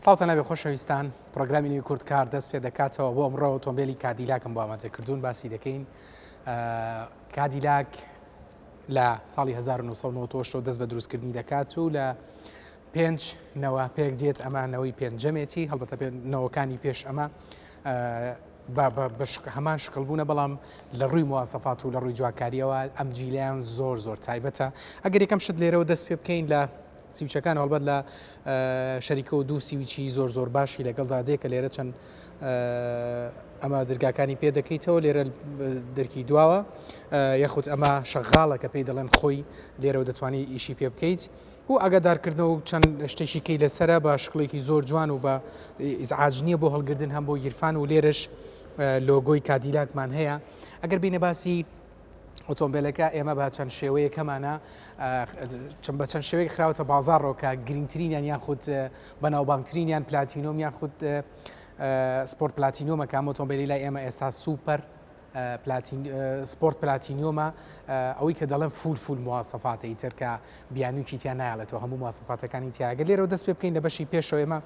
ساڵتە نەبێ خۆشەویستان پرۆگرامی نوێی کورتکار دەست پێ دەکاتەوە بۆ ئەمڕۆ ئۆتۆمبیلی کادیلاکم بۆ ئامادەکردوون باسی دەکەین. کادیلاک لە ساڵی 1990 دەست بە دروستکردنی دەکات و لە 5 نەوە پێک دێت ئەمانەوەی پێنجەمێتی هەڵبەتە نەوەکانی پێش ئەمە هەمان شکڵبوونە بەڵام لە ڕووی مواسەفات و لە ڕووی جوانکاریەوە ئەم جیلیان زۆر تایبەتە. ئەگەر یەکەم شت لێرەوە دەست پێ بکەین لە سیوچەکان هەڵبەت لە شەریکە و دوو سیویچی زۆر باشی لەگەڵدا دێکە لێرە چەند ئەمە دەرگاکانی پێ دەکەیتەوە لێرە دەرکی دواوە یەخود ئەمە شەغاڵە کە پێی دەڵێن خۆی لێرەوە دەتوانانی ئیشی پێ بکەیت و ئاگادارکردنەوە و چەند شتێکی کەی لەسرە بە شکڵێکی زۆر جوان و بە ئیزعاج نییە بۆ هەڵگردن هەم بۆ گیرفان و لێرەش لۆگۆی کادیلاکمان هەیە. ئەگەر بینە باسی ئۆتۆمبیلەکە ئێمە بە چەند شێوەیەکەمانە بە چەند شێوەیە خراوەتە بازاڕەوە کە گرنگترینیان یاخود بەناوبانگترینیان پلاتینۆم یاخود سپۆرت پلاتینۆمە کە ئۆتۆمبیلی لای ئێمە ئێستا سوپەر سپۆرت پلاتینۆمە ئەوەی کە دەڵێن فول مواسەفاتە ئیتر کە بیانوویکی تیان نایڵێتەوە هەموو مواسەفاتەکانی تیاگە لێرە دەست پێ بکەین لە بەشی پێشەوە ئێمە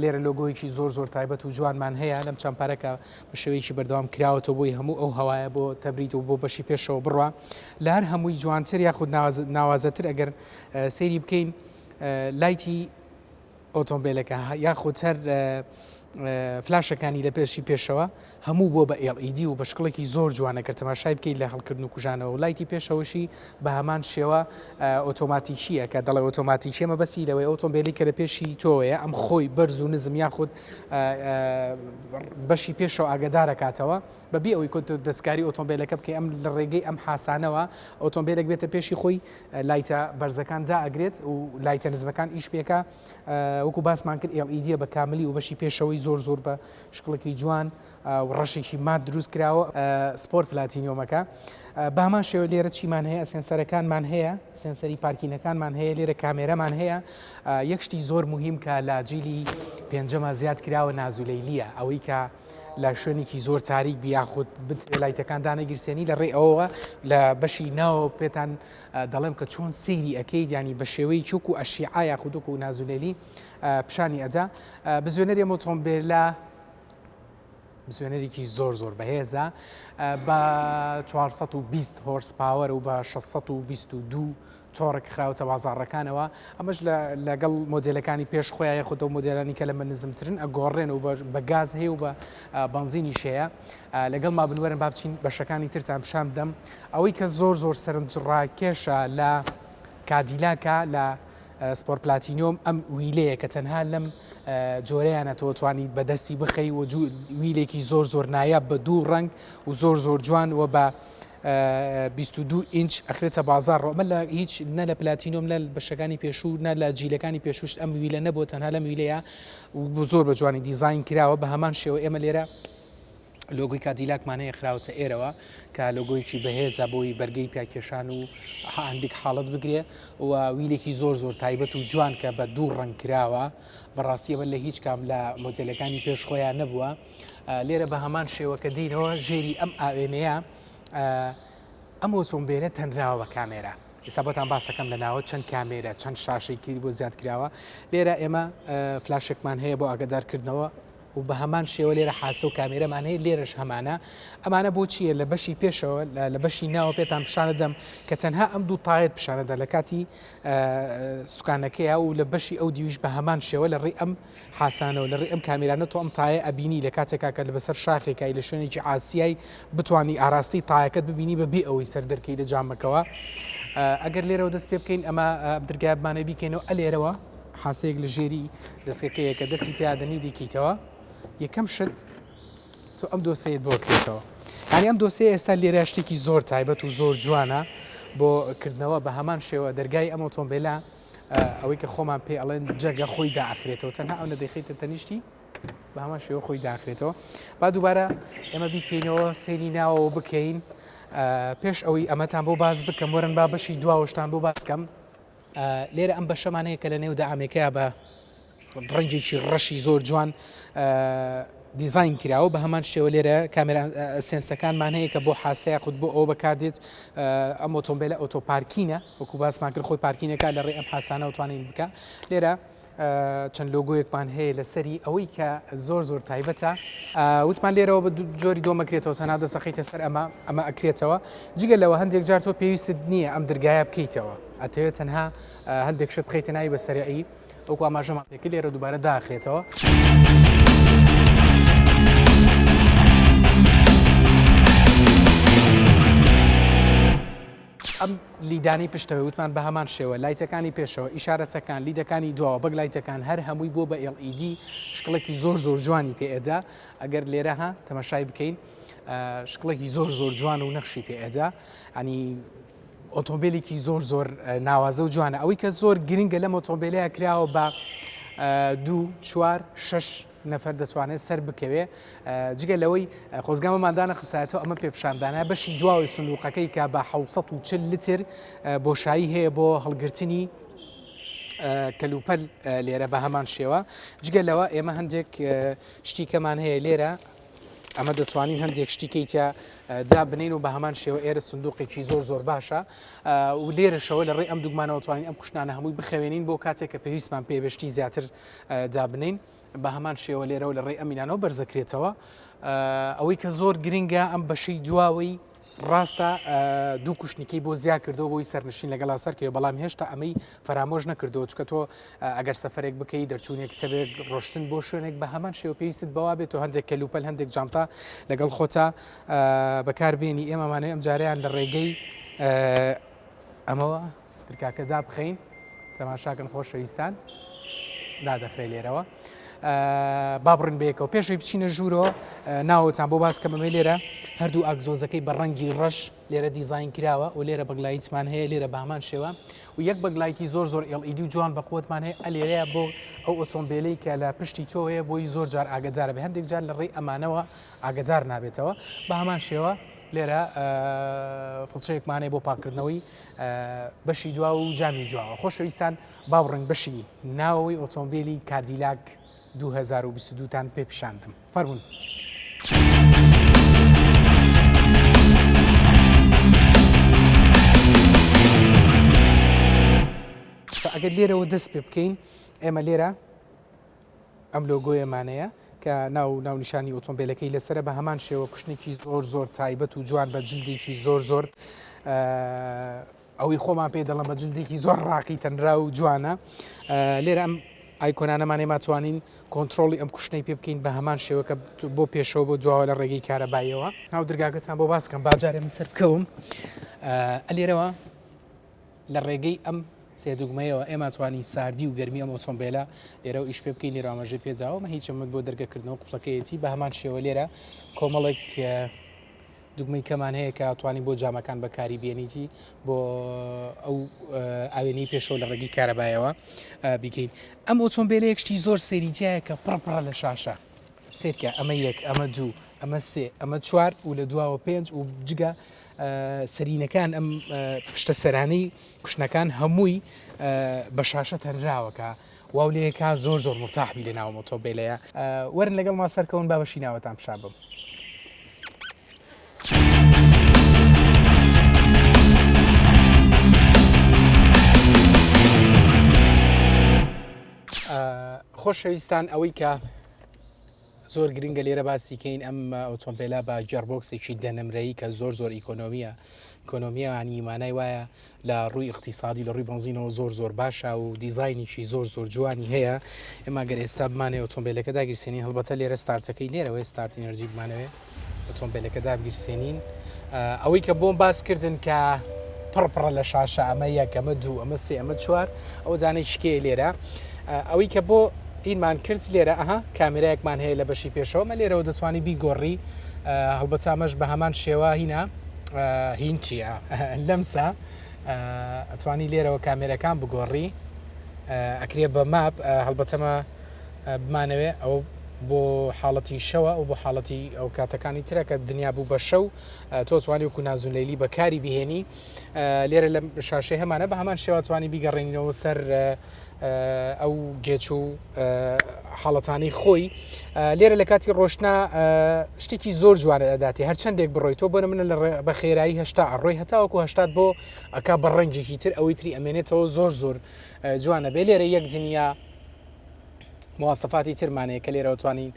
لێرە لۆگۆیەکی زۆر تایبەت و جوانمان هەیە لەم چەند پارەکە بە شێوەیەکی بەردەوام کراوەتەوە بۆی هەموو ئەو هەوایە بۆ تەبریت و بۆ بەشی پێشەوە بڕوا لە هەر هەمووی جوانتر یاخود ناوازەتر ئەگەر سەیری بکەین لایتی ئۆتۆمبیلەکە یاخود هەر فلاشەکانی لە پێشی پێشەوە هەموو بۆ بە LED و بە شکڵێکی زۆر جوانە کە تەماشای بکەیت لە هەڵکردن و کوژانەوە و لایتی پێشەوەشی بە هەمان شێوە ئۆتۆماتیکیە کە دەڵێ ئۆتۆماتیکیەمە بەسی لەوەی ئۆتۆمبیلی کە لە پێشی تۆیە ئەم خۆی بەرز و نزم یاخود بەشی پێشەوە ئاگدارەکاتەوە بەبێ ئەوەی کۆت دەستکاری ئۆتۆمبیلەکە بکەی ئەم لە ڕێگەی ئەم حاسانەوە ئۆتۆمبیلێک بێتە پێشی خۆی لایتە بەرزەکان دائەگرێت و لایتە نزمەکان ئیش پێکە وەکو باسمان کرد LED بە کاملی و بەشی پێشەوەی زۆر بە شکڵێکی جوان و ڕەشێکی مات دروست کراوە سپۆرت پلاتینۆمەکە بە هەمان شێوە لێرە چیمان هەیە سێنسەرەکانمان هەیە سێنسەری پارکینەکانمان هەیە لێرە کامێرەمان هەیە یەک شتی زۆر مهم کە لە جیلی پێنجەمە زیاد کراوە نازولەیلیە ئەوەی کە لە شوێنێکی زۆر تاریک بیاخود لایتەکان دانەگیرسێنی لە ڕێ ئەوەوە لە بەشی ناوە پێتان دەڵێم کە چۆن سەیری ئەەکەیت ینی بە شێوەی چوک و ئەشیعا یاخودوک و نازولێلی پیشانی ئەدا بزوێنەری ئۆتۆمبیلە بزوێنەرێکی زۆر بەهێزە بە 420 هۆرس پاوەر و بە 622 چۆڕێک خراوەتە بازاڕەکانەوە ئەمەش لەگەڵ مۆدلەکانی پێش خۆیان یاخود ئەو مۆدلانی کە لەمە نزمترن ئەگۆڕێن و بە گاز هەیە و بە بەنزینی شەیە لەگەڵ مابنوەرن با بچین بەشەکانی ترتان پیشان بدەم ئەوەی کە زۆر سەرنجڕاکێشە لە کادیلاکە لە سپۆرت پلاتینۆم ئەم ویلەیە کە تەنها لەم جۆرەیانە تۆ توانیت بەدەستی بخەی و ویلێکی زۆر نایاب بە دوو ڕنگ و زۆر جوان و بە 22 ئینچ ئەخرێتە بازاڕەوە ئەمە لە هیچ نە لە پلاتینۆم لە بەشەکانی پێشوو نە لە جیلەکانی پێشوش ئەم ویلە نەبوو تەنها لەم ویلەیە و زۆر بە جوانی دیزاین کراوە بە هەمان شێوە ئێمە لێرە لۆگۆی کادیلاکمانەیە خراوەتە ئێرەوە کە لۆگۆیکی بەهێزە بۆی بەرگەی پیاکێشان و هەندێک حاڵەت بگرێ و ویلێکی زۆر تایبەت و جوان کە بە دوو ڕنگ کراوە بەڕاستیەوە لە هیچ کام لە مۆدلەکانی پێش خۆیان نەبووە لێرە بە هەمان شێوە کە دینەوە ژێری ئەم ئاوێنەیە ئەم ئۆتۆمبیلە تەنراوە بە کامێرە حسابەتان باسەکەم لە ناوە چەند کامێرە چەند شاشێکی بۆ زیاد کراوە لێرە ئێمە فلاشێکمان هەیە بۆ ئاگدارکردنەوە و بە هەمان شێوە لێرە حاسە و کامێرەمان هەیە لێرەش هەمانە ئەمانە بۆ چییە لە بەشی پێشەوە لە بەشی ناوە پێتان پیشانە دەم کە تەنها ئەم دوو تایەت پیشانەدا لە کاتی سوکانەکەیە و لە بەشی ئەو دیویش بە هەمان شێوە لە ڕێ ئەم حاسانەوە لە ڕێ ئەم کامێرانە تۆ ئەم تایە ئەبینی لە کاتێکا کە لە بەسەر شاخێکای لە شوێنێکی ئاسیایی بتانی ئاراستی تایەکەت ببینی بەبێ ئەوەی سەر دەرکەی لە جامەکەوە ئەگەر لێرەوە دەست پێ بکەین ئەمە دەرگایبمانە بیکەینەوە ئەلێرەوە حاسەیەک لە ژێری دەستەکەیە کە دەستی پیادەنی دیکەیتەوە یەکەم شت تۆ ئەم دۆسەیەت بۆ بکەیتەوە ینی ئەم دۆسەیە ئێستا لێرە شتێکی زۆر تایبەت و زۆر جوانە بۆ کردنەوە بە هەمان شێوە دەرگای ئەم ئۆتۆمبیلە ئەوەی کە خۆمان پێ ئەڵێن جەگە خۆی داخرێتەوە تەنها ئەو نەدەخیتە تەنیشتی بە هەمان شێوە خۆی داخرێتەوە با دووبارە ئێمە بیکەینەوە سێری ناوەوە بکەین پێش ئەوەی ئەمەتان بۆ باز بکەم وەرن با بەشی دواوەشتان بۆ باسکەم لێرە ئەم بەشەمانەیە کە لە نێو دەعامێکەیە بە ڕەنگێکی ڕەشی زۆر جوان دیزاین کراوە بە هەمان شێوە لێرە کامێرا سێنسەکانمان هەیە کە بۆ حاسەیە خود بۆ ئەو بەکاردێت ئەم ئۆتۆمبیلە ئۆتۆپارکینە وەکو باسمان کرد خۆی پارکینەکە لە ڕێ ئەم حاسانە وتوانین بکە لێرە چەند لۆگۆیەکمان هەیە لەسەری ئەوەی کە زۆر تایبەتە وتمان لێرەوە بە جۆری دۆمەکرێتەوە تەنها دەسەقیتە سەر ئەمە ئەکرێتەوە جگە لەوە هەندێک جار تۆ پێویست نییە ئەم دەرگایە بکەیتەوە ئەتەوێت تەنها هەندێک شت بخەیتە ناوی بە سەریعی ئەوکو ئاماژەمانێکی لێرە دووبارە داخرێتەوە. ئەم لیدانی پشتەوە وتمان بە هەمان شێوە لایتەکانی پێشەوە ئیشارەتەکان لیدەکانی دواوە بەگ لایتەکان هەر هەمووی بۆ بە LED شکڵێکی زۆر جوانی پێئێدا ئەگەر لێرە ها تەماشای بکەین شکڵێکی زۆر جوان و نەخشی پێئێدا ئەنی ئۆتۆمبیلێکی زۆر ناوازە و جوانە ئەوەی کە زۆر گرنگە لەم ئۆتۆمبیلەیە کراوە بە 2 4 6 نەفەر دەتوانێت سەر بکەوێ جگە لەوەی خۆزگامەماندانە خستایەتەوە ئەمە پێپشاندانە بەشی دواوی سندوقەکەی کە بە 740 لیتر بۆشایی هەیە بۆ هەڵگرتنی کەلوپەل لێرە بە هەمان شێوە جگە لەوە ئێمە هەندێک شتیکەمان هەیە لێرە ئەمە دەتوانین هەندێک شتیکەیتە دابنین و بە هەمان شێوە ئێرە سندوقێکی زۆر باشە و لێرەشەوە لە ڕێ ئەم دوگمانەوە توانین ئەم کوشتانە هەمووی بخەوێنین بۆ کاتێک کە پێویستمان پێبشتی زیاتر دابنین بە هەمان شێوە لێرەوە لە ڕێ ئەمینانەوە بەرزەکرێتەوە ئەوەی کە زۆر گرنگە ئەم بەشەی دواوەی ڕاستە دوو کوشتنیکەی بۆ زیاد کردەوە بۆی سەرنشین لەگەڵا سەرکەوە بەڵام هێشتا ئەمەی فەرامۆژ نەکردەوە چکە تۆ ئەگەر سەفرێک بکەی دەرچوونێک چەبێک ڕۆشتن بۆ شوێنێک بە هەمان شێوە پێویست بەوا بێت و هەندێک کەلوپەل هەندێک جانتا لەگەڵ خۆتا بەکاربێنی ئێمەمانەیە ئەم جاریان لە ڕێگەی ئەمەوە ترکاکەدا بخەین تەماشاکەن خۆشەویستان دادەخرێ لێرەوە بابڕن بەیەکەوە پێشەوەی بچینە ژوورەوە ناوەتان بۆ باسکەمەمە لێرە هەردوو ئاگزۆزەکەی بە ڕەنگی ڕەش لێرە دیزاین کراوە و لێرە بەگلایتمان هەیە لێرە بامان شێوە و یەک بەگلایتی زۆر LED و جوان بە قوتمان هەیە ئەلێرەیە بۆ ئەو ئۆتۆمبیلەی کە لە پشتی تۆیە بۆی زۆر جار ئاگدارە بێ هەندێک جار لە ڕێی ئەمانەوە ئاگدار نابێتەوە بە هەمان شێوە لێرە فڵچەیەکمانەیە بۆ پاکردنەوەی بەشی دوا و جامی جوواوە خۆشەویستان باوڕنگ بەشی ناوەوەی ئۆتۆمبیلی کادیلاک 2022تان پێ پیشاندم فەرمون. ئەگەر لێرەوە دەست پێ بکەین ئێمە لێرە ئەم لۆگۆیەمانەیە کە ناونیشانی ئۆتۆمبیلەکەی لەسرە بە هەمان شێوە کوشتێکی زۆر تایبەت و جوان بە جلدێکی زۆر ئەوەی خۆمان پێ دەڵم بە جلدێکی زۆر ڕاقی تەنرا و جوانە لێرە ئەم ئایکۆنانەمانێ ماتوانین کۆنتترۆلی ئەم کوشتەی پێ بکەین بە هەمان شێوە کە بۆ پێشەوە بۆ دواوە لە ڕێگەی کارەبایەوە ناو دەرگاکەتان بۆ باسکەم باجارێ من سەر بکەوم ئەلێرەوە لە ڕێگەی ئەم سێدوگمەیەوە ئێمە توانی ساردی و گەرمی ئەم ئۆتۆمبیلە لێرە و ئیش پێ بکەین لێرە ئاماژە پێداوە مە هیچ ئەمەد بۆ دەرگەکردنەوە قفڵەکەیەتی بە هەمان شێوە لێرە کۆمەڵێک دوگمەی کەمان هەیە کە توانی بۆ جامەکان بەکاری بێنیتی بۆ ئەو ئاوێنەی پێشەوە لە ڕێگەی کارەبایەوە بیکەین ئەم ئۆتۆمبیلەیەکشتی زۆر سێریتیایە کە پڕپڕە لە شاشە سێرکە ئەمە یەک ئەمە دوو ئەمە سێ ئەمە چوار و لە دواوە پێنج و جگە سەرینەکان ئەم پشتە سەرانەی کوشتنەکان هەمووی بە شاشە تەنراوەکە واو لەیەکا زۆر مرتاحبی لە ناو ئۆتۆمبیلەیە وەرن لەگەڵ ما سەرکەون با بەشی ناوەتان پیشان بم. خۆشەویستان ئەوەی کە زۆر گرنگە لێرە باسیکەین ئەم ئۆتۆمبیلە بە جەربۆکسێکی دەنمرەیی کە زۆر ئیکۆنۆمیانی ایمانای وایە لە ڕووی اقتصادی لە ڕووی بنزینەوە زۆر باشە و دیزاینیشی زۆر جوانی هەیە ئێمە گەر ئێستا بمانێ ئۆتۆمبیلەکە داگیرسێنین هەڵبەتە لێرە ستارتەکەی لێرەوەی ستارت ئینەرژی بمانەوێ ئۆتۆمبیلەکە دابگیرسێنین ئەوەی کە بۆم باسکردن کە پڕپڕە لە شاشە ئەمە یەک ئەمە دوو ئەمە سێ ئەمە چوار ئەو جانەی شکێ لێرە ئەوەی کە بۆ اینمان کرد لێرە ئەها کامێرایەکمان هەیە لە بەشی پێشەوە مە لێرەوە دەتوانی بیگۆڕی هەڵبەت ئەمەش بە هەمان شێوە هینە هین چییە لەمسا ئەتوانی لێرەوە کامێرەکان بگۆڕی ئەکرێ بە ماپ هەڵبەتەمە بمانەوێ ئەو بۆ حاڵەتی شەوە و بۆ حاڵەتی ئەو کاتەکانی ترە کە دنیا بوو بە شەو تۆ توانی وکو نازولەیلی بەکاری بهێنی لێرە لە شاشەی هەمانە بە هەمان شێوە توانی بیگەڕێنینەوە سەر ئەو گێچ و حاڵەتانی خۆی لێرە لە کاتی ڕۆشنا شتێکی زۆر جوانە ئەداتی هەرچەندێک بڕۆی تۆ بۆ منە بە خێرایی هەشتا ئەڕۆی هەتاوەکو هەشتات بۆ ئەکا بە ڕەنجێکی تر ئەوەی تری ئەمێنێتەوە زۆر جوانە بێ لێرە یەک دنیا مواصفاتی ترمانەیە کە لێرە توانین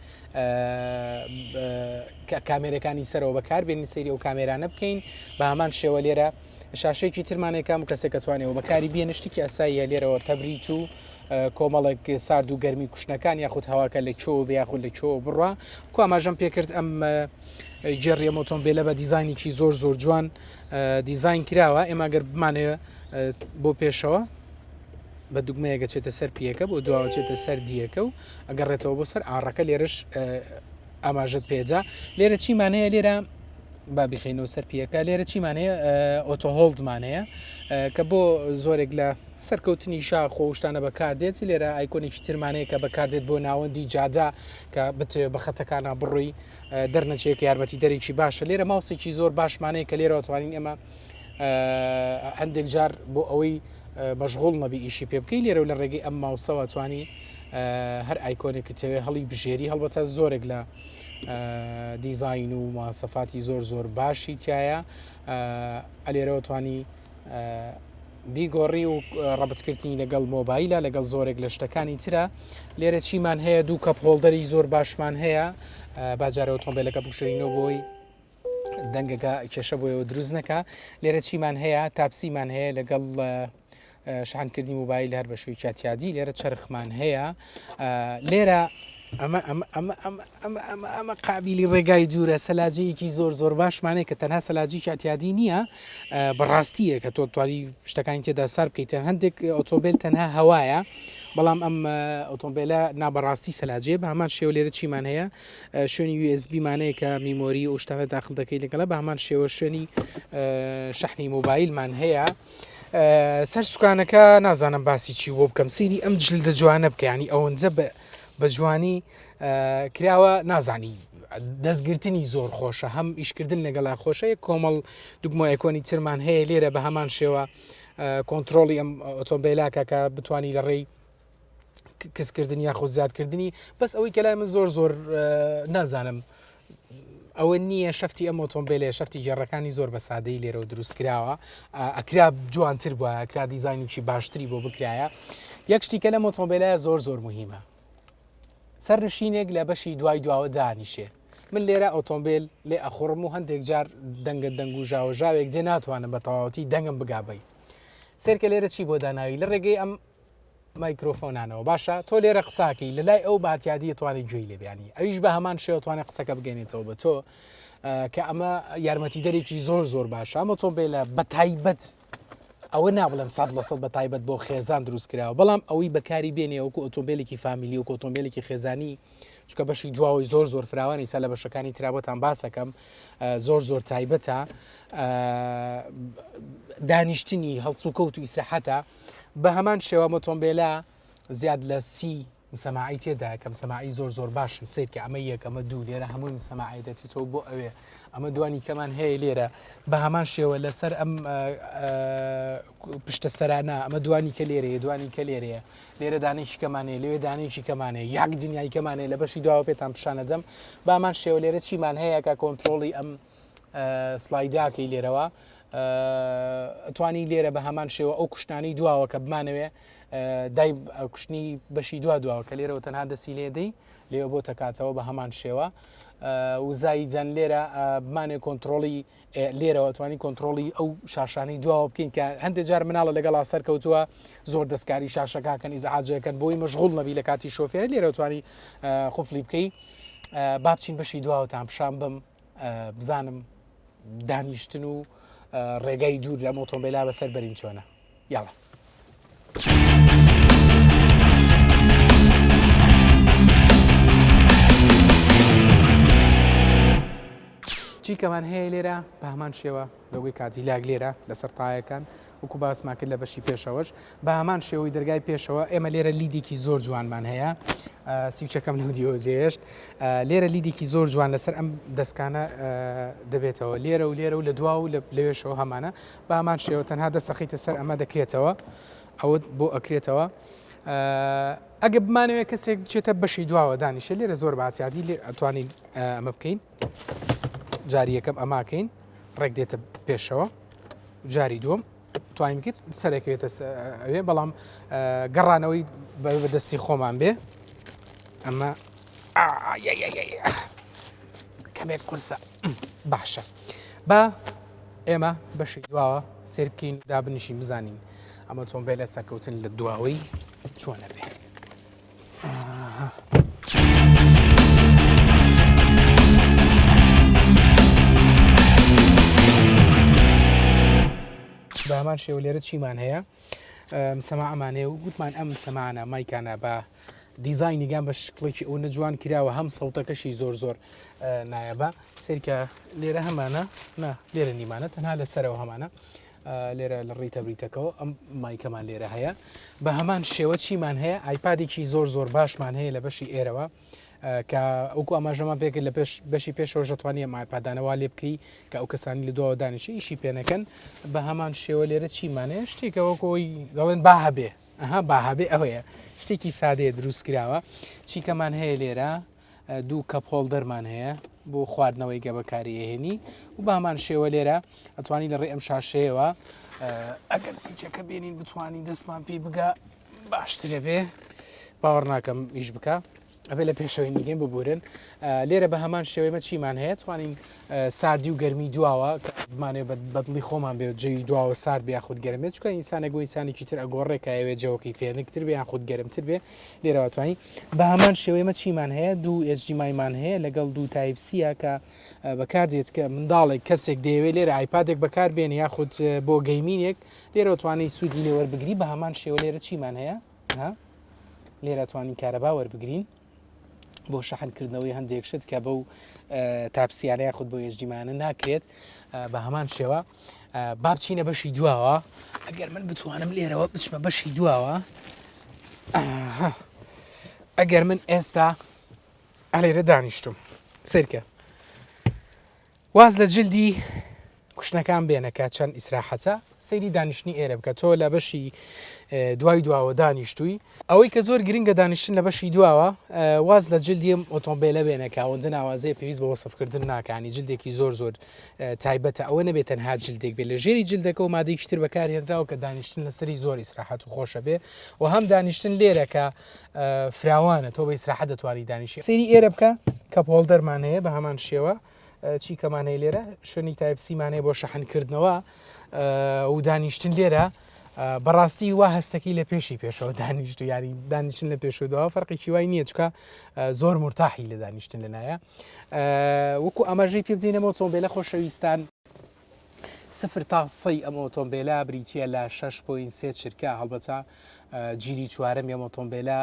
کامێرەکانی سەرەوە بەکاربێنی سەیری ئەو کامێرانە بکەین بە هەمان شێوە لێرە شاشێکی ترمانەکەم و کەسێک کەتوانێەوە بەکاری بێنشتێکی ئاساییە لێرەوە تەبریت و کۆمەڵێک سارد و گەرمی کوشتەکان یاخود هەواکە لە چۆ بیاخود لە چۆ بڕوا کو ئاماژەم پێکرد ئەم جێڕی ئۆتۆمبیلە بە دیزاینێکی زۆر زۆر جوان دیزاین کراوە ئێمە گەر بمانەوە بۆ پێشەوە بە دوگمەیەگە چێتە سەر پیەکە بۆ دواوە چێتە سەر دیەکە و ئەگەڕێتەوە بۆ سەر ئاڕەکە لێرش ئاماژت پێجا لێرە چیمانەیە لێرە با بخینەوە سەر پیەکە لێرە چیمانەیە ئۆتۆهۆڵدمانەیە کە بۆ زۆرێک لە سەرکەوتنی شاخۆ شتانە بەکاردێت لێرە ئایکۆنێکی ترمانەیە کە بەکاردێت بۆ ناوەندی جادا کە بتێ بە خەتەکانە بڕووی دەرنەچێکە یارمەتی دەرێکی باشە لێرە ماوسێکی زۆر باشمانەیە کە لێرە توانین ئێمە هەندێک جار بۆ ئەوەی مەشغوڵ نەبی ئیشی پێ بکەی لێرە و لە ڕێگەی ئەم ماوسەوە توانی هەر ئایکۆنێکت تەوێ هەڵی بژێری هەڵبەتە زۆرێک لە دیزاین و مواصفاتی زۆر زۆر باشی تایە ئەلێرەوە توانی بیگۆڕی و ڕەبتکردنی لەگەڵ مۆبایلە لەگەڵ زۆرێک لە شتەکانی ترە لێرە چیمان هەیە دوو کەپ هۆڵدەری زۆر باشمان هەیە باجارە ئۆتۆمبیلەکە بشرینەوە بۆی دەنگەکە کێشە بۆیەوە دروست نەکە لێرە چیمان هەیە تاپسیمان هەیە لەگەڵ شحانکردی موبایل هەر بەشوی کاتیادی لێرە چرخمان هەیە لێرە ئەمە قابلی ڕێگای دوورە سەلاجەیەکی زۆر زۆر باشمانەیە کە تەنها سەلاجی کاتیادی نییە بەڕاستیە کە تۆ توانی شتەکانی تێدا سار بکەیتەن هەندێک ئۆتۆمبیل تەنها هەوایە بەڵام ئەم ئۆتۆمبیلە نابەڕاستی سەلاجێ بە هەمان شێوە لێرە چیمان هەیە شوێنی USB مانەیە کە میمۆری و شتانە داخل دەکەی لەگەڵە بە هەمان شێوە شوێنی شەحنی موبایلمان هەیە سەر سوکانەکە نازانم باسی چی بۆ بکەم سیری ئەم جلدە جوانە بکەیانی ئەوەنجە بە جوانی کراوە نازانی دەستگرتنی زۆر خۆشە هەم ئیشکردن لەگەڵا خۆشەیە کۆمەڵ دوگمۆیەکۆنی ترمان هەیە لێرە بە هەمان شێوە کۆنتترۆلی ئەم ئۆتۆمبیلاکە کە بتانی لە ڕێی کەسکردن یاخۆ زیادکردنی بەس ئەوەی کەلای من زۆر زۆر نازانم ئەوە نییە شەفتی ئەم ئۆتۆمبیلێ شەفتی گێڕەکانی زۆر بە سادەی لێرە دروست کراوە ئەکرا جوانتر بووە ئەکرا دیزاینێکی باشتری بۆ بکرایە یەک شتی کە لەم ئۆتۆمبیلە زۆر زۆر مهمە سەرنشینێک لە بەشی دوای دواوە دانیشێ من لێرە ئۆتۆمبیل لێ ئەخۆڕم و هەندێک جار دەنگە دەنگ و ژاوەژاوێک جێ ناتوانم بە تەواوەتی دەنگم بگابی سێرکە لێرە چی بۆ داناوی لە ڕێگەی ئەم مایکرۆفۆنانەوە باشە تۆ لێرە قساکەی لە لای ئەو باتیادی توانێت گوێی لێبیانی ئەویش بە هەمان شێوە توانێت قسەکە بگەێنێتەوە بە تۆ کە ئەمە یارمەتی دەرێکی زۆر زۆر باشە ئەمە تۆمبیلە بە تایبەت ئەوە نابڵم 100% بە تایبەت بۆ خێزان دروست کراوە بەڵام ئەوەی بەکاری بێنێ وەکو ئۆتۆمبیلێکی فامیلی و ئۆتۆمبیلێکی خێزانی چکە بەشی دواوەی زۆر زۆر فراوانی سا لە بەشەکانی ترابەتان باسەکەم زۆر زۆر تایبەتە دانیشتنی هەڵسو کەوت و ئیسراحەتە بە هەمان شێوە ئۆتۆمبیلە زیاد لە سی مسەماعی تێدا کەم سەماعی زۆر زۆر باشن سیر کە ئەمە یەک ئەمە دوو لێرە هەمووی مسەماعی دەچێتەوە بۆ ئەوێ ئەمە دوانی کەمان هەیە لێرە بە هەمان شێوە لەسەر ئەم پشتە سەرانە ئەمە دوانی کە لێرەیە دوانی کە لێرەیە لێرە دانێکی کەمانەیە لێوێ دانێکی کەمانەیە یاک دنیای کەمانەیە لە بەشی دواوە پێتان پیشانەدەم با هەمان شێوە لێرە چیمان هەیە کە کۆنتترۆڵی ئەم سلایداکەی لێرەوە توانی لێرە بە هەمان شێوە ئەو کوشتانی دواوە کە بمانەوێ دای کوشتنی بەشی دواوە کە لێرەوە تەنها دەسی لێدەی لێوە بۆ تەکاتەوە بە هەمان شێوە وزایی جەن لێرە بمانێ کۆنتترۆلی لێرەوە توانی کۆنتترۆلی ئەو شاشانەی دواوە بکەین کە هەندێک جار مناڵە لەگەڵا سەرکەوتووە زۆر دەستکاری شاشەکەکەن ئیزعاجەکەن بۆی مەشغوڵ نەبی لە کاتی شۆفێرە لێرە توانی خوفلی بکەی با بچین بەشی دواوەتان پیشان بم بزانم دانیشتن و ڕێگای دوور لە ئۆتۆمبیلا بەسەر بەرین چۆنە یاڵە چی کەمان هەیە لێرە بە هەمان شێوە لەگوی کاتیلاک لێرە لەسەر تایەکان وەکو باسمان کرد لە بەشی پێشەوەش بە هەمان شێوەی دەرگای پێشەوە ئێمە لێرە لیدێکی زۆر جوانمان هەیە سیوچەکەم لە دیۆجێشت لێرە لیدێکی زۆر جوان لەسەر ئەم دەستکانە دەبێتەوە لێرە و لێرە و لە دوا و لەوێشەوە هەمانە بە هەمان شێوە تەنها دەسەخیتە سەر ئەمە دەکرێتەوە ئەوت بۆ ئەکرێتەوە ئەگە بمانەوێت کەسێک بچێتە بەشی دواوە دانیشە لێرە زۆر باتیادی لێ ئەتوانین ئەمە بکەین جاری یەکەم ئەماکەین ڕێک دێتە پێشەوە جاری دووەم توانین کرد سەرێکوێتە ئەوێ بەڵام گەڕانەوەی بەدەستی خۆمان بێ ئەمە کەمێک قورسە باشە بە ئێمە بەشی دواوە سێر بکەین دابنیشی بزانین ئەمە ئۆتۆمبیلە سەرکەوتن لە دواوەی چۆنە بێ بە هەمان شێوە لێرە چیمان هەیە سەما ئەمانەیە و گوتمان ئەم سەمانە مایکانە بە دیزاینیگان بە شکڵێکی ئەو نەجوان کراوە هەم سەوتەکەشی زۆر زۆر نایەبە سێرکە لێرە هەمانە لێرە نیمانە تەنها لە سەرەوە هەمانە لێرە لە ڕیتە بریتەکەەوە ئەم مایکەمان لێرە هەیە بە هەمان شێوە چیمان هەیە ئایپادێکی زۆر زۆر باشمان هەیە لە بەشی ئێرەوە کە ئەوکو ئاماژەمان پێکرد لە بەشی پێشەوە ژەتوانیە مایپادانەوە لێ بکەی کە ئەو کەسانی لە دووە دانیشی ئیشی پێنەکەن بە هەمان شێوە لێرە چیمانەیە شتێکەوەکۆی دەڵێن با هەبێ با هەبێ ئەوەیە شتێکی سادەیە دروست کراوە چیکەمان هەیە لێرە دوو کەپ هۆڵدەرمان هەیە بۆ خواردنەوەی گە بەکاریهێنی و بە هەمان شێوە لێرە ئەتوانی لە ڕێ ئەم شاشەیەوە ئەگەر سیچەکە بێنین بتوانین دەستمان پێی بگە باشترە بێ باوەڕ ناکەم ئیش بکە ئەبێ لە پێشەوەی نیگەن ببورن لێرە بە هەمان شێوەیمە چیمان هەیە توانین ساردی و گەرمی دواوە بمانێ بەدڵی خۆمان بێ جێوی دواوە سارد بیا خودت گەرمێت چکە ئینسانە گۆ ئینسانێکی تر ئەگۆڕێکایەوێت جەوەکەی فێنکتر بێ یان خودت گەرمتر بێ لێرەوە توانین بە هەمان شێوەیمە چیمان هەیە دوو HDMIمان هەیە لەگەڵ دوو تایپسیە کە بەکاردێت کە منداڵێک کەسێک دەیەوێت لێرە ئایپادێک بەکار بێن یاخود بۆ گەیمینێک لێرە توانین سوودی لێ وەربگری بە هەمان شێوە لێرە چیمان هەیە لێرە توانین کارەبا وەربگرین بۆ شەحنکردنەوەی هەندێک شت کە بەو تاپسیانەیە خودت بۆ هێژدیمانە ناکرێت بە هەمان شێوە با بچینە بەشی دواوە ئەگەر من بتوانم لێرەوە بچمە بەشی دواوە ئەگەر من ئێستا ئەلێرە دانیشتم سیرکە واز لە جلدی کوشتنەکان بێنەکە چەند ئیسراحەتە سەیری دانیشتنی ئێرە بکە تۆ لە بەشی دوای دواوە دانیشتووی ئەوەی کە زۆر گرنگە دانیشتن لە بەشی دواوە واز لە جلدیم ئۆتۆمبیلە بێنەکە ئەوەندە ناوازەیە پێویست بە وەسفکردن ناکانی جلدێکی زۆر زۆر تایبەتە ئەوە نەبێت تەنها جلدێک بێت لە ژێری جلدەکە و مادەیشتر بەکارهێنراوە کە دانیشتن لەسەری زۆر ئیسراحەت و خۆشە بێ و هەم دانیشتن لێرە کە فراوانە تۆ بە ئیسراحەت دەتوانانی دانیشی سەیری ئێرە بکە کە هۆڵدەرمان هەیە بە هەمان شێوە چیکەمانەیە لێرە شوێنی تایپسیمانەیە بۆ شەحنکردنەوە و دانیشتن لێرە بەڕاستی وا هەستەکەی لە پێشی پێشەوە دانیشت و یاری دانیشتن لە پێشودەوە فەرقێکی وای نییە چکە زۆر مرتاحی لە دانیشتن لەنایە وەکو ئەمەژەی پێ بدەینەوە ئۆتۆمبیلە خۆشەویستان 0 تا 100 ئەم ئۆتۆمبیلە بریتە لە 6.3 چرکە هەڵبەتە گیری چوارەم یە ئۆتۆمبیلە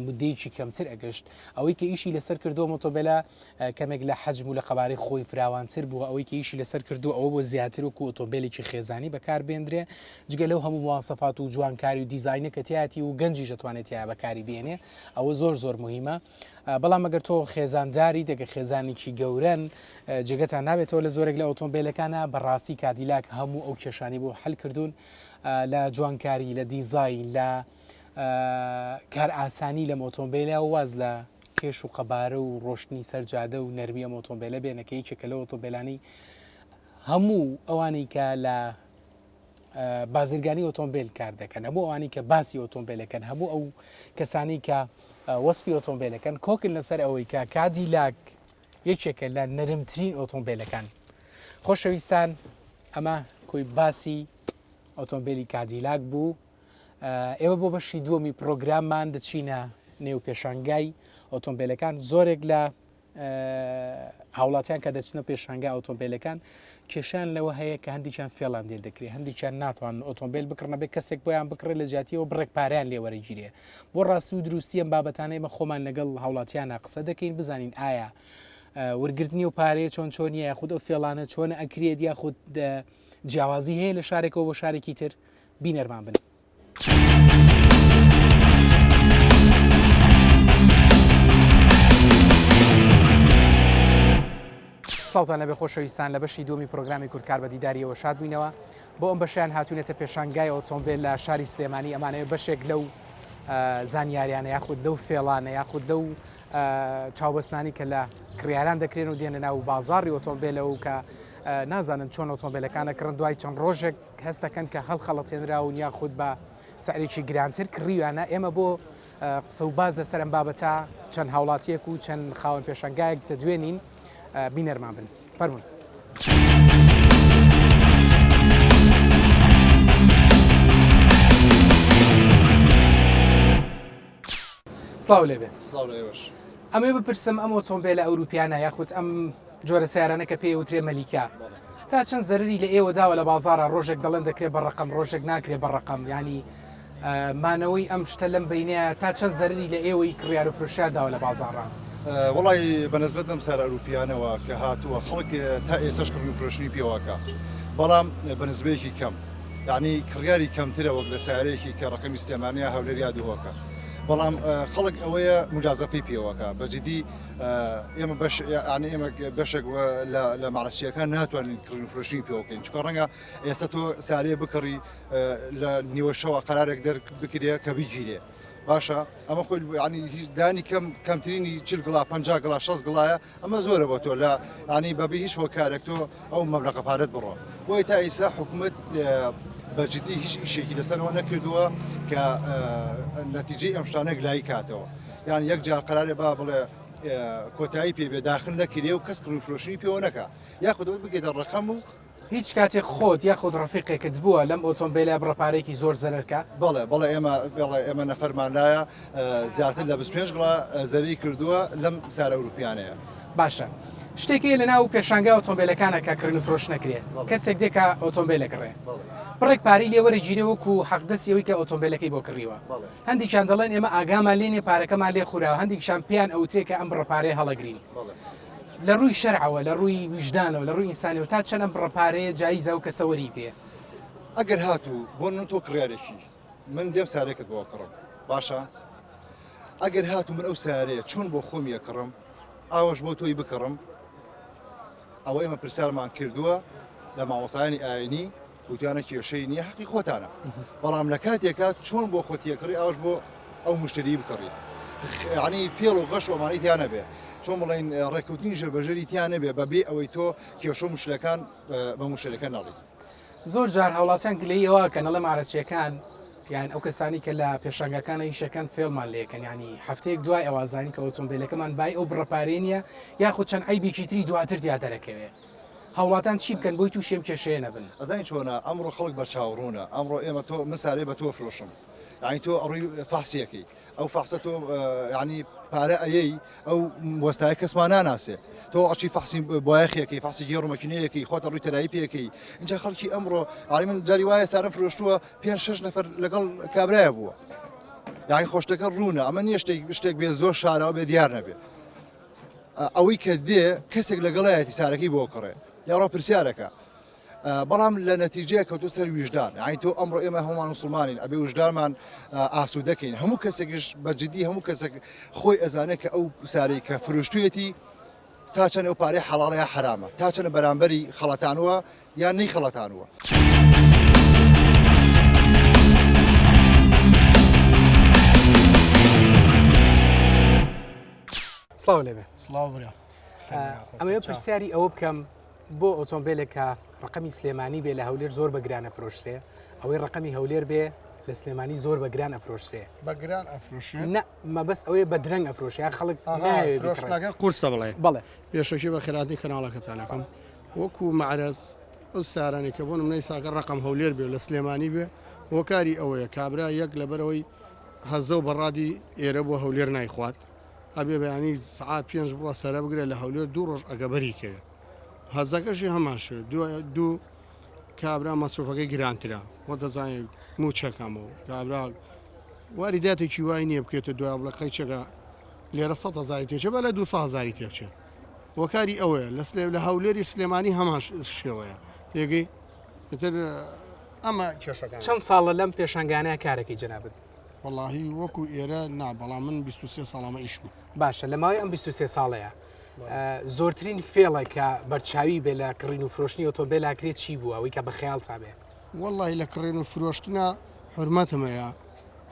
مدەیەکی کەمتر ئەگەشت ئەوەی کە ئیشی لەسەر کردو ئۆتۆمبیلە کەمێک لە حەجم و لە قەبارەی خۆی فراوانتر بووە ئەوەی کە ئیشی لەسەر کردو ئەوە بۆ زیاتر وکو ئۆتۆمبیلێکی خێزانی بەکار بێنرێ جگە لەو هەموو مواصفات و جوانکاری و دیزاینە کە تیاتی و گەنجی دەتوانێت بەکاری بێنێ ئەوە زۆر زۆر مهمە بەڵام ئەگەر تۆ خێزانداری دەگە خێزانێکی گەورن جگەتان نابێتەوە لە زۆرێک لە ئۆتۆمبیلەکانە بەڕاستی کادیلاک هەموو ئەو کێشانی بۆ حل کردوون لە جوانکاری لە دیزاین لە کار ئاسانی لە ئۆتۆمبیلە واز لە کێش و قەبارە و ڕۆشتنی سەرجادە و نەرمیە ئۆتۆمبیلە بێنەکە یەکێکە لە ئۆتۆمبیلانی هەموو ئەوانەی کە لە بازرگانی ئۆتۆمبیل کار دەکەن هەموو ئەوانی کە باسی ئۆتۆمبیلەکەن هەموو ئەو کەسانی کە وەسفی ئۆتۆمبیلەکەن کۆکن لەسەر ئەوەی کە کادیلاک یەکێکە لە نەرمترین ئۆتۆمبیلەکان خۆشەویستان ئەمە کۆی باسی ئۆتۆمبیلی کادیلاک بوو ئێوە بۆ بەشی دووەمی پرۆگراممان دەچینە نێو پێشانگای ئۆتۆمبیلەکان زۆرێک لە هاوڵاتیان کە دەچنە پێشانگای ئۆتۆمبیلەکان کێشان لەوە هەیە کە هەندێکیان فێڵان دێل دەکرێت هەندێکیان ناتوان ئۆتۆمبیل بکڕنە بێت کەسێک بۆیان بکڕێت لە جیاتیەوە بڕێک پاریان لێوەرەگیرێ بۆ ڕاستی و دروستی ئەم بابەتانەی مە خۆمان لەگەڵ هاوڵاتیانە قسە دەکەین بزانین ئایا وەرگرتنی و پارەیە چۆن چۆنیە یاخود ئەو فێڵانە چۆنە ئەکرێت یاخود جیاوازی هەیە لە شارێکەوە بۆ شارێکی تر بینەرمان بن. ساڵتان لەبێ خۆشەویستان لە بەشی دووەمی پرۆگرامی کورتکار بە دیداریەوە شاد بووینەوە بۆ ئەم بەشیان هاتوونێتە پێشانگای ئۆتۆمبیل لە شاری سلێمانی ئەمانەیە بەشێک لەو زانیاریانە یاخود لەو فێڵانە یاخود لەو چاوبەستانی کە لە کڕیاران دەکرێن و دێنە ناو بازاڕی ئۆتۆمبیلەوە و کە نازانن چۆن ئۆتۆمبیلەکانە کڕن دوای چەند ڕۆژێک هەست دەکەن کە هەڵخەڵەتێنراون یاخود بە سعرێکی گرانتر کڕیوانە ئێمە بۆ قسە و باز لەسەر ئەم بابەتە چەند هاوڵاتیەک و چەند خاوەن پێشەنگایەک دەدوێنین بینەرمان بن فەرموون. سڵاو لێبێ. ئەمێ بپرسم ئەم ئۆتۆمبیلە ئەوروپیانە یاخود ئەم جۆرە سیارانە کە پێی وترێ مەلیکا تا چەند زەرری لە ئێوە داوە لە بازارە ڕۆژێک دەڵێن دەکرێت بە ڕقم ڕۆژێک ناکرێت بە ڕقم ینی مانەوەی ئەم شتە لەم بینەیە تا چەند زەرری لە ئێوەی کڕیار و فرۆشیا داوە لە بازارە. وڵی بەنسبەت ئەم سارە ئەوروپیانەوە کە هاتووە خەڵک تا ئێسش کڕی و فرۆشتنی پێوەکە بەڵام بەنسبەیەکی کەم یعنی کڕیاری کەمترە وەک لە سارەیەکی کە ڕقمی سلێمانیا هەولێریا دووەکە بەڵام خەڵک ئەوەیە مجازەفی پێوەکە بەجددی ئێمە ئێمە بەشێک لە ماڕستیەکان ناتوانین کڕین فرۆشتنی پێوەکەین چکە ڕەنگە ئێستا تۆ سارەیە بکڕی لە نیوەشەوە قەرارێک بکرێ کە بیگیرێ باشە ئەمە خۆی ینی دانی کەمترینی 40 گڵا 50 گڵا 60 گڵایە ئەمە زۆرە بۆ تۆ لە ینی بەبێ هیچ هۆکارێک تۆ ئەو مەبلەغە پارەت بڕۆ بۆی تا ئیسا حکوومەت بەجددی هیچ ئیشێکی لەسەرەوە نەکردووە کە نەتیجەی ئەم شتانە گلایی کاتەوە یان یەک جار قەرارێ با بڵێ کۆتایی پێ بێ داخل نەکرێ و کەس کڕی فرۆشتنی پێوە نەکە یاخودەوە بگێتە ڕقم و هیچ کاتێک خۆت یاخود ڕفیقێکت بووە لەم ئۆتۆمبیلە بڕەپارێکی زۆر زەرەرکە؟ بەڵێ ئێمە نەفەرمانلایە زیاتر لە 25 گڵا زەری کردووە لەم سارە ئەوروپیانەیە. باشە شتێکی لە ناو پێشانگا ئۆتۆمبیلەکانە کە کڕین و فرۆش نەکرێت کەسێک دێکە ئۆتۆمبیلەکڕێ بڕێک پارەی لێوەرە گیرێ وەکو حەقدەسیەوەی کە ئۆتۆمبیلەکەی بۆ کڕیوە هەندێکیان دەڵێن ئێمە ئاگامان لێنێ پارەکەمان لێ خوراوە هەندێکیان پێیان ئەوترێت کە ئەم بڕەپارەیە هەڵەگرین لە ڕووی شەرعەوە لە ڕووی ویژدانەوە لە ڕووی ئینسانیەوە تا چەند ئەم بڕەپارەیە جاییزە و کەسەوەری پێ ئەگەر هاتوو بۆ من تۆ کڕیارێکی من دێم سارێکت بۆ کڕم باشە ئەگەر هاتوو من ئەو سارەیە چۆن بۆ خۆمیە کڕم ئاوەش بۆ تۆی بکڕم ئەوە ئێمە پرسیارمان کردووە لە مامۆستایانی ئاینی وتیانە کێشەی نییە حەقی خۆتانە بەڵام لە کاتێکە چۆن بۆ خۆتیەکڕی ئەوش بۆ ئەو مشتری بکڕی عنی فێڵ و غەش ومانی تیانە بێ چۆن بڵین ڕێکوتنی ژەبەژەری تیانە بێ بەبێ ئەوەی تۆ کێشە مشتەکان بە مشتەکە نەڵی زۆر جار هەوڵاتیان گلەی ئەوە کە نەڵە مارەچیەکان یان ئەو کەسانی کە لە پێشنگەکانە یشەکان فێڵمان لێکەن ینی هەفتەیەک دوای ئەوازانی کە ئۆتۆمبیلەکەمان بای ئەو بڕەپارێ نیە یاخود چەند ئایبێکی تری دواتر دیاتەرەکەوێ هەوڵاتان چی بکەن بۆی تووشێم کێشەیە نەبن ئەزانی چۆنە ئەمڕۆ خەڵک بە چاوڕوونە ئەمڕۆ ئێمە تۆ مسارێ بە تۆ فرۆشم یعنی تۆ ئەڕووی فاسیەکەی ئەو فاسە تۆ ینی پارە ئەیەی ئەو وەستای کەسمان ناناسێ تۆ ئەچی فاسی بۆیەخیەکەی فاسی گێڕمەکینەیەکی خۆتە ڕووی تەرایپیەکەی اینجا خەڵکی ئەمڕۆ علی من جاری وایە سارە فرۆشتووە 5-6 نەفەر لەگەڵ کابرایە بووە یعنی خۆشتەکە ڕوونە ئەمە نییە شتێک بێ زۆر شارەوە بێ دیار نەبێ ئەوەی کە دێ کەسێک لەگەڵایەتی سارەکەی بۆ کڕێ یاڕۆ پرسیارەکە بەڵام لە نەتیجەیە کەوتو سەر ویژدان ئاین تۆ ئەمڕۆ ئێمە هەمومان مسلمانین ئەبێ وژدانمان ئاسوودەکەین هەموو کەسێکیش بەجددی هەموو کەسێک خۆی ئەزانێت کە ئەو سارەی کە فرۆشتوویەتی تا چەند ئەو پارەی حەڵاڵەیە حرامە تا چەند بەرامبەری خەڵەتانوە یان نەی خەڵەتانوە. سڵاو لێبێ. سڵاو برا. ئەمە پرسیاری ئەوە بکەم بۆ ئۆتۆمبیلێک کە ڕقمی سلێمانی بێ لە هەولێر زۆر بەگرانە فرۆشترێ ئەوەی ڕقمی هەولێر بێ لە سلێمانی زۆر بەگران ئەفرۆشترێ بەگران ئەفرۆشێ نە مەبەست ئەوەیە بە درەنگ ئەفرۆشیان خەڵک فرۆشتنەکە قورسە بڵێ بەڵێ پێشەکی بە خێراتی کەناڵەکەتانەکەم وەکو معرەز ئەو سارانی کە بۆ نمونەی ساکە ڕقم هەولێر بێ لە سلێمانی بێ وەکاری ئەوەیە کابرا یەک لەبەرەوەی هەزە و بەڕادی ئێرە بۆ هەولێر نایخوات ئەبێ بەیانی سعات 5 بڕە سەرە بگرێت لە هەولێر 2 ڕۆژ ئەگەبەری کەوێ هەزەکەشی هەمان شێ دوو کابرا مەسروفەکەی گرانترا وە دەزانێت موچەکەمەوە کابرا واریداتێکی وای نییە بکێتە دوای بڵەکەی چەکە لێرە 100,000 تێچێ بە لە 200,000 تێبچێت وەکاری ئەوەیە لە هەولێری سلێمانی هەمان شێوەیە تێگەی ئەمە کێشەکان چەند ساڵە لەم پێشنگانەیە کارێکی جەنابێت واللهی وەکو ئێرە نا بەڵام من 23 ساڵەمە ئیشمە باشە لە ماوەی ئەم 23 ساڵەیە زۆرترین فێڵە کە بەرچاوی بێ لە کڕین و فرۆشتنی ئۆتۆمبیلاکرێت چی بووە ئەوەی کە بە خەیاڵ تا بێ واللهی لە کڕین و فرۆشتنە حرمەتمەیە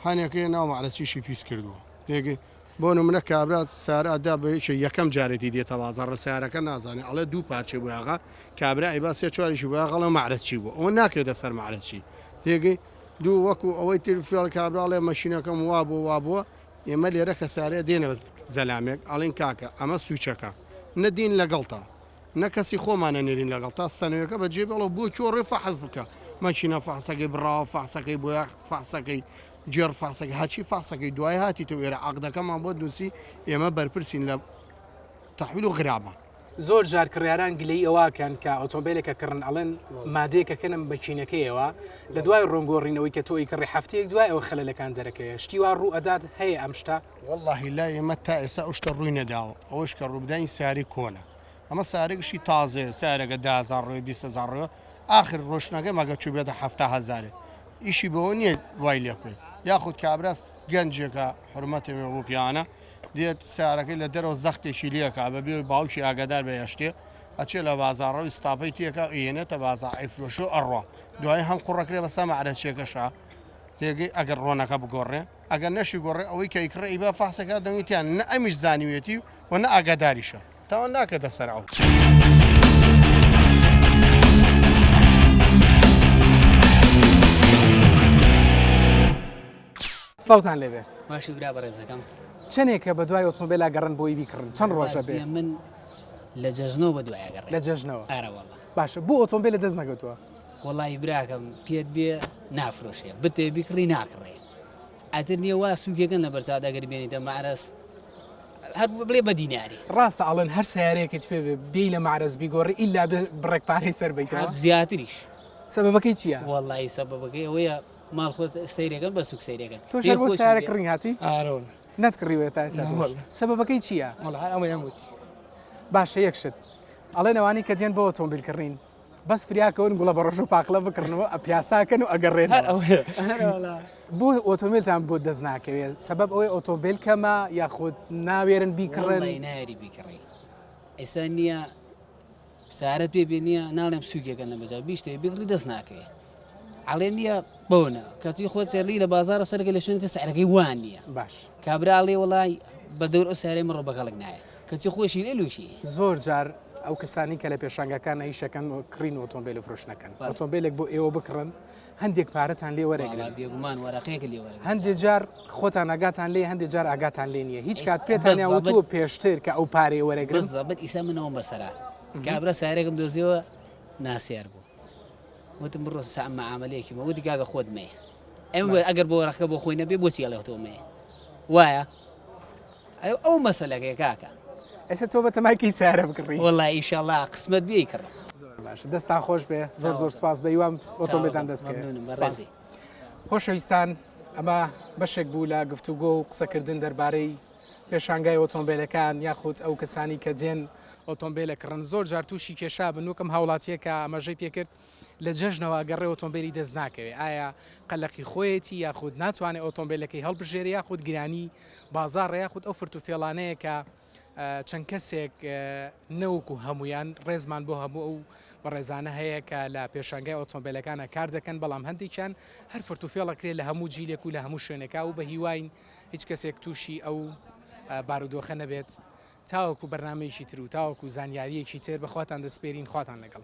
هەنێکەیە ناو مەعرەچیشی پیس کردووە دێگەی بۆ نمونە کابرات سارادا بەیەکە یەکەم جارێتی دێتە بازار ڕە سیارەکە نازانێت ئەڵێ دوو پارچێ بوویاغا کابرا ئەیبا سێ چواری بووە غەڵە مەعرەچی بوو ئەوە ناکرێتە سەر مەعرەچی دێگەی دوو وەکو ئەوەی تر فێڵ کابراڵێ مەشینەکەم وابووە ئێمە لێرە کەسارەیە دێنە زەلامێک ئەڵین کاکە ئەمە سوچەکە نەدین لەگەڵتا نە کەسی خۆمانە نێرین لەگەڵ تا سەنوێکە بە جێبڵەوە بۆ چۆڕێ فەحز بکە مەچینە فەحسەکەی بڕاوە فەحسەکەی بۆیە فەحسەکەی جێر فەحسەکەی هاچی فەحسەکەی دوای هاتی تو ئێرە عەقدەکەمان بۆ نووسی ئێمە بەرپرسین لە تەحویل و غرابە زۆر جار کڕیاران گلەی ئەوواکەن کە ئۆتۆمبیلێکە کڕن ئەڵێن مادەیەکەکەنم بەچینەکەیەوە لە دوای ڕۆنگۆڕینەوەی کە تۆی کڕی هەفتەیەک دوای ئەوە خەلەلەکان دەرەکەوێت شتیوا ڕوو ئەدات هەیە ئەم شتە واللهی لا ئێمە تا ئێستا ئەو شتە ڕووی نەداوە ئەوەش کە ڕوودانی ساری کۆنە ئەمە سارێکشی تازێ سارێکە 10,000 ڕۆی 20,000 ڕۆ آخر ڕۆشنەکە مەگە چوو بێتە 7,000 ئیشی بەوە نییە وای لێ بکەیت یاخود کابراس گەنجێکە حرمەتی بۆ پیانە دێت سارەکەی لە دەرەوە زەختێکی لێکە بەبێ باوکی ئاگادار بە هێشتێ ئەچێ لە بازاڕەوەی ستاپەی تێکە ئێنێتە بازار ئەیفرۆشە ئەڕوا دوای هەم قوڕەکرێ بەسا مەعرەچێکەشە تێگەی ئەگەر ڕۆنەکە بگۆڕێ ئەگەر نەشی گۆڕێ ئەوەی کەیکڕی بە فاسەکە دەنگیتیان نە ئەمیش زانیوێتی و نە ئاگاداریشە تاوە ناکەتە سەر ئەو. سڵاوتان لێبێ باشی برا بەڕێزەکەم چەندێکە بە دوای ئۆتۆمبیلا گەڕن بۆی بیکڕن چەند ڕۆژە بێ من لە جەژنەوە بە دوایەگەڕ لە جەژنەوە ئارەوەڵە باشە بۆ ئۆتۆمبیل لە دەست نەگەوتووە وڵی براکەم پێت بێ نافرۆشێ بتێ بیکڕی ناکڕێ ئەتر نییە وا سوکێکن لە بەرچادەگەر بێنیتە مارەس هەر بڵێ بە دیناری ڕاستە ئەڵەن هەر سیارەیەکت پێ بێ بێ لە مارەز بیگۆڕی ئیلا بڕێک پارەی سەر بیتەوە زیاتریش سەبەبەکەی چییە؟ وڵی سەبەبەکەی ئەوەیە ماڵ خۆت سەیرەکەن بە سوک سەیرەکەن تۆ شەر بۆ سیارە کڕنگ هاتی؟ ئارۆن نەتکڕیوێت تا ئێستا سەبەبەکەی چییە؟ ئەمە یەموتی باشە یەکشت ئەڵێ نەوانی کە دێن بۆ ئۆتۆمبیلکردین بەس فریاکەون گوڵە بە ڕۆژ و پاقلە بکردنەوە ئەپیاساکەن و ئەگەڕێن بۆ ئۆتۆمبیلتان بۆ دەست ناکەوێت سەبەب ئەوەی ئۆتۆمبیل کەمە یاخود ناوێرن بیکڕن ناری بیکڕی ئێستا نییە سارەت پێ بێ نییە ناڵێم سوکێکە نەبەجا بیشتێ بیکڕی دەست ناکەوێت ئەڵێ نییە بۆنە کەچی خۆت سەرلی لە بازارە سەرەکە لە شوێنێتە سەرەکەی وان نییە باش کابراڵێ وڵای بە دەور ئەو سارەی مڕۆ بەکەڵک نایە کەچی خۆشی لێلوشی زۆر جار ئەو کەسانی کە لە پێشانگەکان ئەیشەکەن و کڕین ئۆتۆمبیل و فرۆشنەکەن ئۆتۆمبیلێک بۆ ئێوە بکڕن هەندێک پارەتان لێ وەرەگرن بێگومان وەرەقەیەک لێ وەرە هەندێک جار خۆتان ئاگاتان لێ هەندێک جار ئاگاتان لێ نییە هیچ کات پێتانیا وتووە پێشتر کە ئەو پارەی وەرەگرن زەبەت ئیسا منەوە بەسەرا کابرا سارێکم دۆزیەوە ناسیار بوو وتم بڕۆ سام معاملەیەکی مە وتی کاکە خۆت مەیە ئەم ئەگەر بۆ وەرەقەکە بۆ خۆی نەبێ بۆچی ئەڵێتەوە مەیە وایە ئەو مەسەلەکەی کاکە ئێستا تۆ بە تەمایکی سیارە بکڕی وەڵای ئیشەڵا قسمەت بێی کڕ باش دەستان خۆش بێ زۆر زۆر سپاس بە یوام ئۆتۆمبیلتان دەستکەوێت خۆشەویستان ئەمە بەشێک بوو لە گفتوگۆ و قسەکردن دەربارەی پێشانگای ئۆتۆمبیلەکان یاخود ئەو کەسانی کە دێن ئۆتۆمبیلە کڕن زۆر جار تووشی کێشا بنووکم هاوڵاتیە کە ئەمەژەی پێکرد لە جەژنەوە گەڕێ ئۆتۆمبیلی دەست ناکەوێت ئایا قەلەقی خۆیەتی یاخود ناتوانێت ئۆتۆمبیلەکەی هەڵبژێری یاخود گرانی بازار یاخود ئەو فرتوفێڵانەیە کە چەند کەسێک نەوەکو هەمویان ڕێزمان بۆ هەموو ئەو بەڕێزانە هەیە کە لە پێشانگای ئۆتۆمبیلەکانە کار دەکەن بەڵام هەندێکیان هەر فرتوفێڵەکرێت لە هەموو جیلێک و لە هەموو شوێنێکا و بە هیواین هیچ کەسێک تووشی ئەو بارودۆخە نەبێت تاوەکو بەرنامەیەکی تر و تاوەکو زانیاریەکی تر بەخواتان دەسپێرین خواتان لەگەڵ.